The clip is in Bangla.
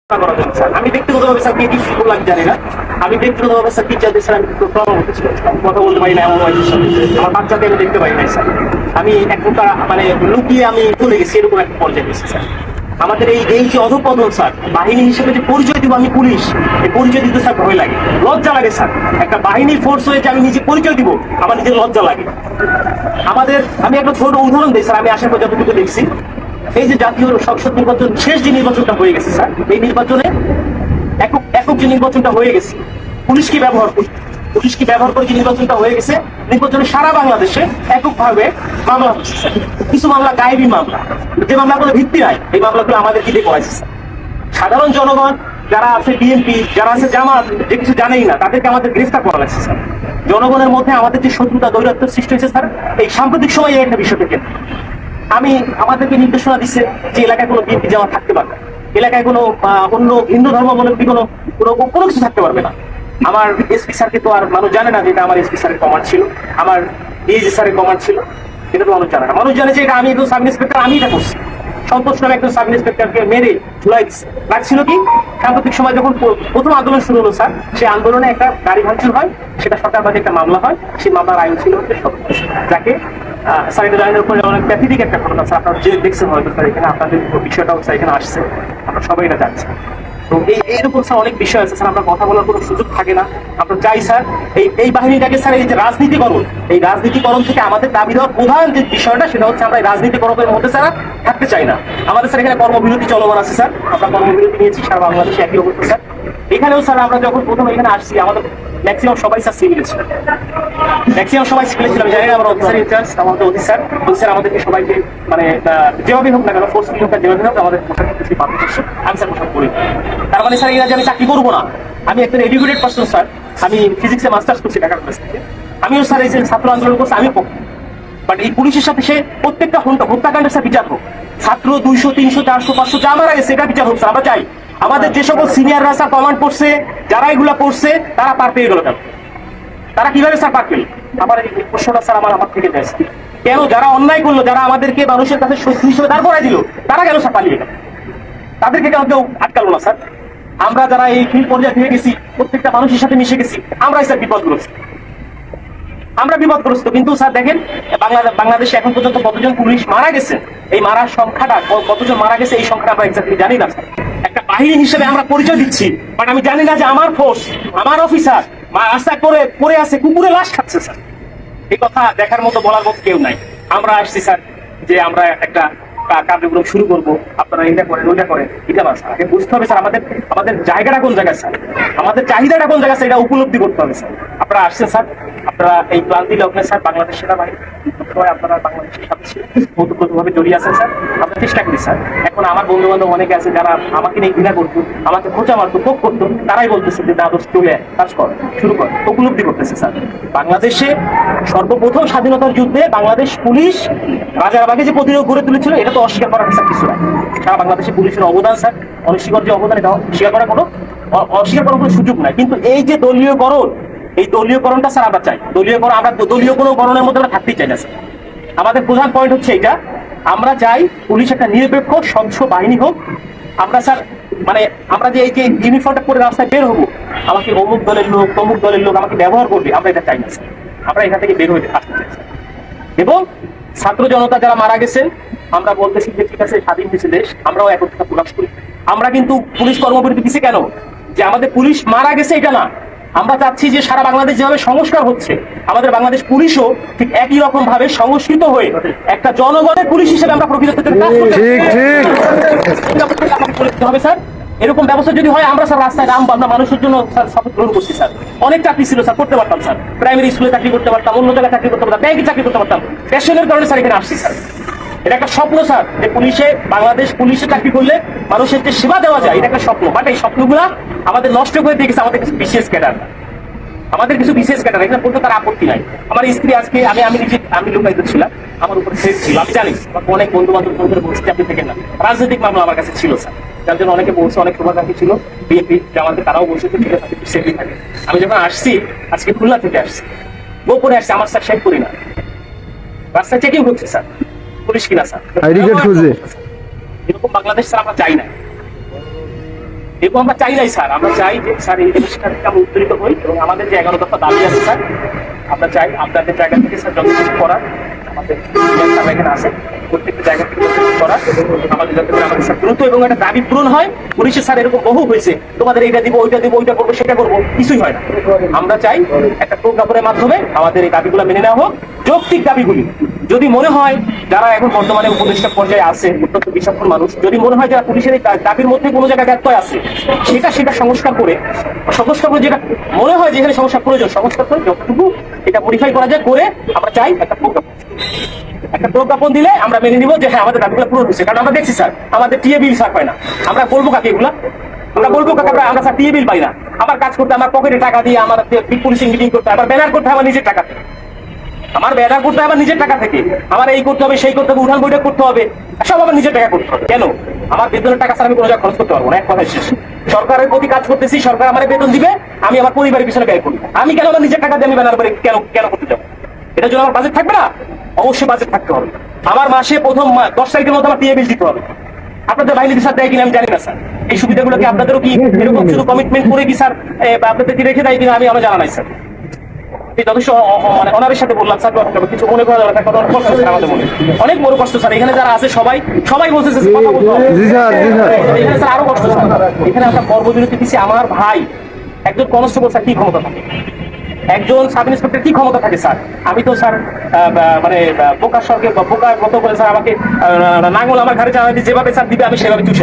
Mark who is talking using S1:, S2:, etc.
S1: আমি ব্যক্তিগতভাবে স্যার কি করলাম জানি না। আমি ব্যক্তিগতভাবে স্যার টিচারদের স্যার আমি কথা বলতে পারি না, এমন আমার বাচ্চাকে আমি দেখতে পাই নাই স্যার। আমি এক প্রকার মানে লুকিয়ে আমি চলে গেছি, এরকম একটা পর্যায়ে গেছি স্যার। আমাদের এই যে অধঃপতন স্যার, বাহিনী হিসেবে যে পরিচয় দিব আমি পুলিশ, এই পরিচয় দিতে স্যার ভয় লাগে, লজ্জা লাগে স্যার। একটা বাহিনীর ফোর্স হয়ে যে আমি নিজে পরিচয় দিব, আমার নিজের লজ্জা লাগে। আমাদের আমি একটা ছোট উদাহরণ দিই স্যার, আমি আসার পর যতটুকু দেখছি, এই যে জাতীয় সংসদ নির্বাচন শেষ যে নির্বাচনটা হয়ে গেছে স্যার, এই নির্বাচনে একক যে নির্বাচনটা হয়ে গেছে, পুলিশকে ব্যবহার করে যে নির্বাচনটা হয়ে গেছে, নির্বাচনে সারা বাংলাদেশে এককভাবে মামলা হচ্ছে স্যার। কিছু মামলা গায়েবী মামলা, যে মামলাগুলো ভিত্তি নাই, এই মামলাগুলো আমাদের কি দিয়ে করাইছে স্যার। সাধারণ জনগণ যারা আছে বিএনপি, যারা আছে জামাত, যে কিছু জানেই না, তাদেরকে আমাদের গ্রেফতার করা লাগছে স্যার। জনগণের মধ্যে আমাদের যে শত্রুতা দৈরাত্ম সৃষ্টি হয়েছে স্যার, এই সাম্প্রতিক সময়ে একটা বিষয় থেকে আমি আমাদেরকে নির্দেশনা দিচ্ছে যে এলাকায় কোনো বিএনপি জামাত থাকতে পারবে, এলাকায় কোনো অন্য হিন্দু ধর্মাবলম্বী কোনো কিছু থাকতে পারবে না। আমার এসপি স্যারকে তো আর মানুষ জানে না যে এটা আমার এসপি স্যারের কমান্ড ছিল, আমার ডিএজি স্যারের কমান্ড ছিল, এটা তো মানুষ জানে না। মানুষ জানে যে এটা আমি একজন সাব ইন্সপেক্টর, আমি এটা করছি। সন্তোষ নামে একজন সাব ইন্সপেক্টরকে মেরে ঝুলাই রাখছিল কি সাম্প্রতিক সময় যখন প্রথম আন্দোলন শুরু হলো স্যার, সেই আন্দোলনে একটা গাড়ি ভাঙচুর হয়, সেটা সরকারবাদী একটা মামলা হয়। সেই মামলার আইন ছিল যাকে স্যার এটা আইনের উপরে অনেক প্যাথেটিক একটা ঘটনা স্যার, আপনারা যে দেখছেন হয়তো স্যার, এখানে আপনাদের বিষয়টাও স্যার এখানে আসছে, আমরা সবাই এটা জানছি। তো এইরকম স্যার অনেক বিষয় আছে স্যার, আমরা কথা বলার কোনো সুযোগ থাকে না। আমরা চাই স্যার এই বাহিনীটাকে স্যার, এই যে রাজনীতিকরণ, এই রাজনীতিকরণ থেকে আমাদের দাবি দেওয়ার প্রধান যে বিষয়টা, সেটা হচ্ছে আমরা এই রাজনীতিকরণের মধ্যে স্যার থাকতে চাই না। আমাদের স্যার এখানে কর্মবিরতি চলমান আছে স্যার, আমরা কর্মবিরতি নিয়েছি সারা বাংলাদেশে একই অবস্থা স্যার। এখানেও স্যার আমরা যখন প্রথম এখানে আসছি, আমাদের ম্যাক্সিমাম সবাই স্যার সিভিল ছিল, ম্যাক্সিমাম সবাই সিভিল ছিল। আমি জানি না আমরা অফিসার ইনচার্জ, আমাদের অফিসার আমাদেরকে সবাইকে মানে যেভাবে হোক না কেন, ফোর্স হোক যেভাবে হোক আমাদের পোশাক কিছু বাধ্য করছে। আমি স্যার পোশাক করি, তার মানে স্যার এরা যে আমি চাকরি করবো না। আমি একটা এডুকেটেড পার্সন স্যার, আমি ফিজিক্সে মাস্টার্স করছি ঢাকা কলেজ থেকে। আমিও স্যার এই যে ছাত্র আন্দোলন করছি, আমি পক্ষে। বাট এই পুলিশের সাথে সে প্রত্যেকটা হত্যাকাণ্ডের স্যার বিচার হোক, ছাত্র 200, 300, 400, 500 যা মারা গেছে এটা বিচার হোক স্যার। আমরা চাই আমাদের যে সকল সিনিয়ররা স্যার কমান্ড করছে, যারা এগুলা করছে, তারা পার পেয়ে গেল কেন? তারা কিভাবে স্যার পার পেল? আমার এই প্রশ্নটা স্যার আমার থেকে দেয় স্যার। কেন যারা অন্যায় করলো, যারা আমাদেরকে মানুষের কাছে শত্রু হিসেবে দাঁড় করাই দিল, তারা কেন স্যার পালিয়ে গেল? তাদেরকে কেউ আটকালো না স্যার? আমরা যারা এই ফিল্ড পর্যায়ে থেকে গেছি, প্রত্যেকটা মানুষের সাথে মিশে গেছি, আমরাই স্যার বিপদগ্রস্ত, আমরা বিপদগ্রস্ত। কিন্তু স্যার দেখেন বাংলাদেশে এখন পর্যন্ত কতজন পুলিশ মারা গেছে, এই মারার সংখ্যাটা কতজন মারা গেছে, এই সংখ্যাটা আমরা এক্স্যাক্টলি জানি না স্যার। একটা বাহিনী হিসেবে আমরা পরিচয় দিচ্ছি, বাট আমি জানি না যে আমার ফোর্স, আমার অফিসার রাস্তায় পড়ে আছে, কুকুরে লাশ খাচ্ছে স্যার। এই কথা দেখার মতো, বলার মতো কেউ নাই। আমরা আসছি স্যার যে আমরা একটা কার্যক্রম শুরু করবো, আপনারা এটা করেন ওইটা করেন, এটা না স্যার। আগে বুঝতে হবে স্যার আমাদের জায়গাটা কোন জায়গায় স্যার, আমাদের চাহিদাটা কোন জায়গায় স্যার, এটা উপলব্ধি করতে হবে স্যার। আপনারা আসছেন স্যার, আপনারা এই ক্লান্তি লগ্নে স্যার বাংলাদেশ সেনাবাহিনী আপনারা বাংলাদেশের সাথে ওতপ্রোতভাবে জড়িয়ে আছেন স্যার। আমরা চেষ্টা করি স্যার। এখন আমার বন্ধু বান্ধব অনেকে আছে যারা আমাকে নিয়ে ঘৃণা করতো, আমাকে খোঁচা মারতো, কোপ করতো, তারাই বলতেছে যে দাদোস চলে কাজ কর, শুরু কর, উপলব্ধি করতেছে স্যার। বাংলাদেশে সর্বপ্রথম স্বাধীনতার যুদ্ধে বাংলাদেশ পুলিশ রাজারবাগে যে প্রতিরোধ গড়ে তুলেছিল, এটা তো অস্বীকার করার স্যার কিছু নাই। সারা বাংলাদেশে পুলিশের অবদান স্যার, অনস্বীকার যে অবদান, এটা অস্বীকার করার কোনো সুযোগ নাই। কিন্তু এই যে দলীয়করণ, এই দলীয়করণটা স্যার আমরা চাই। আমরা দলীয় কোনো গণনের মধ্যে আমরা থাকতেই চাই না স্যার। আমাদের প্রধান পয়েন্ট হচ্ছে এইটা, আমরা চাই পুলিশ একটা নিরপেক্ষ স্বচ্ছ বাহিনী হোক। আমরা স্যার মানে আমরা যে এই যে ইউনিফর্মটা পরে রাস্তায় বের হবো, আমাকে অমুক দলের লোক তমুক দলের লোক আমাকে ব্যবহার করবে, আমরা এটা চাই না স্যার। আমরা এখান থেকে বের হয়ে আসতে চাই স্যার। এবং ছাত্র জনতা যারা মারা গেছেন, আমরা বলতেছি যে ঠিক আছে, স্বাধীন হয়েছে দেশ, আমরাও একত্রিত প্রকাশ করি। আমরা কিন্তু পুলিশ কর্মবিরতি দিচ্ছি কেন? যে আমাদের পুলিশ মারা গেছে এটা না, আমরা চাচ্ছি যে সারা বাংলাদেশ যেভাবে সংস্কার হচ্ছে, আমাদের বাংলাদেশ পুলিশও ঠিক একই রকম ভাবে সংস্কৃত হয়ে একটা জনগণের পুলিশ হিসেবে আমরা প্রকৃত কাজ করতে হবে স্যার। এরকম ব্যবস্থা যদি হয়, আমরা স্যার রাস্তায় নামবো, আমরা মানুষের জন্য স্যার শপথ গ্রহণ করছি স্যার। অনেক চাকরি ছিল স্যার, করতে পারতাম স্যার, প্রাইমারি স্কুলে চাকরি করতে পারতাম, অন্য জায়গায় চাকরি করতে পারতাম, ব্যাংকে চাকরি করতে পারতাম। প্যাশনের কারণে স্যার এখানে আসছি স্যার। এটা একটা স্বপ্ন স্যার, যে বাংলাদেশ পুলিশে চাকরি করলে মানুষের যে সেবা দেওয়া যায়, এটা একটা স্বপ্ন। বাট এই স্বপ্নগুলা আমাদের নষ্ট করে দিয়ে গেছে আমাদের কিছু বিশেষ ক্যাডার, এখানে বলতে তার আপত্তি নাই। আমার স্ত্রী আজকে আমি লোকায়িত ছিলাম, আমার উপর থ্রেট ছিল, আমি জানি। অনেক বন্ধু বান্ধব বলছে আপনি থেকে না, রাজনৈতিক মামলা আমার কাছে ছিল স্যার, যার জন্য অনেকে বলছে, অনেক শুভাকাঙ্ক্ষী ছিল বিএনপি জামাতে, তারাও বলছে যে ঠিক আছে সেফলি থাকে। আমি যখন আসছি, আজকে খুলনা থেকে আসছি, গোপনে আসছি, আমার স্যার শেখ করি না, রাস্তায় চেকিং করছে স্যার, পুলিশ কিনা স্যার, এরকম বাংলাদেশ স্যার আমরা চাই না। এরকম আমরা চাই নাই স্যার, আমরা চাই যে স্যার এই জিনিসটা থেকে আমরা উত্তরিত হই এবং আমাদের যে 11 দফা দাবি আছে স্যার, আমরা চাই আপনাদের জায়গা থেকে স্যার যত কিছু করার আমাদের স্যার এখানে আছে প্রত্যেকটা জায়গা থেকে করার আমাদের যাতে করে আমাদের স্যার দ্রুত এবং একটা দাবি পূরণ হয়। পুলিশের স্যার এরকম বহু হয়েছে, তোমাদের এইটা দিব ওইটা দিব ওইটা করবো সেটা করবো, কিছুই হয় না। আমরা চাই একটা প্রজ্ঞাপনের মাধ্যমে আমাদের এই দাবিগুলো মেনে নেওয়া হোক, যৌক্তিক দাবিগুলি। যদি মনে হয় যারা এখন বর্তমানে উপদেষ্টা পর্যায়ে আছে অত্যন্ত বিচক্ষণ মানুষ, যদি মনে হয় যারা পুলিশের এই দাবির মধ্যে কোনো জায়গায় ব্যত্যয় আছে, সেটা সংস্কার করে যেটা মনে হয় যেখানে সংস্কার প্রয়োজন সংস্কার করে যতটুকু এটা মডিফাই করা যায় করে আমরা চাই একটা প্রজ্ঞাপন দিলে আমরা মেনে নিব যে হ্যাঁ আমাদের দাবিগুলো পূরণ হচ্ছে। কারণ আমরা দেখছি স্যার আমাদের টিএ বিল স্যার পাই না, আমরা বলবো কাকে এগুলা, আমরা বলবো কাকে আমরা স্যার টিএ বিল পাই না। আমার কাজ করতে আমার পকেটে টাকা দিয়ে আমার পুলিশিং মিটিং করতে আমার ব্যানার করতে আমার নিজের টাকা থেকে, আমার ব্যানার করতে আমার নিজের টাকা থেকে, আমার এই করতে হবে সেই করতে হবে উঠান বৈঠক করতে হবে, সব আমার নিজের টাকা করতে হবে। কেন আমার বেতনের টাকা স্যার আমি কোনো জায়গায় খরচ করতে পারবো না, এক কথা শেষ। সরকারের প্রতি কাজ করতেছি, সরকার আমার বেতন দিবে, আমি আমার পরিবারের পিছনে ব্যয় করি, আমি কেন আমার নিজের টাকা দিয়ে আমি ব্যানার করে কেন করতে যাবো? এটার জন্য আমার বাজেট থাকবে না? অবশ্যই বাজেট থাকতে হবে। আমার মাসে প্রথম 10 তারিখের মধ্যে আমার টিএ বিল দিতে হবে। আপনাদের বাহিনী স্যার দেয় কিনা আমি জানি না স্যার, এই সুবিধাগুলো কি আপনাদেরও কি এরকম শুধু কমিটমেন্ট করে কি স্যার আপনাদের কি রেখে দেয় কিনা আমার জানা নাই স্যার। যথেষ্ট মানে অনারের সাথে বললাম স্যার, কিছু মনে করা যাবে না, অনেক কষ্ট স্যার আমাদের মনে, অনেক বড় কষ্ট স্যার। এখানে যারা আছে সবাই বলছে কথা বলতে হবে, এখানে স্যার আরো কষ্ট স্যার। এখানে একটা কর্মবিরতি দিচ্ছি, আমার ভাই একজন কনস্টেবল স্যার কি ক্ষমতা থাকে, একজন সাব ইন্সপেক্টর কি ক্ষমতা থাকে স্যার? আমি তো স্যার মানে বোকার স্বর্গে বোকার মতো করে স্যার আমাকে নাঙ্গল আমার ঘাড়ে চালাতে যেভাবে স্যার দিবে আমি সেভাবে চুষে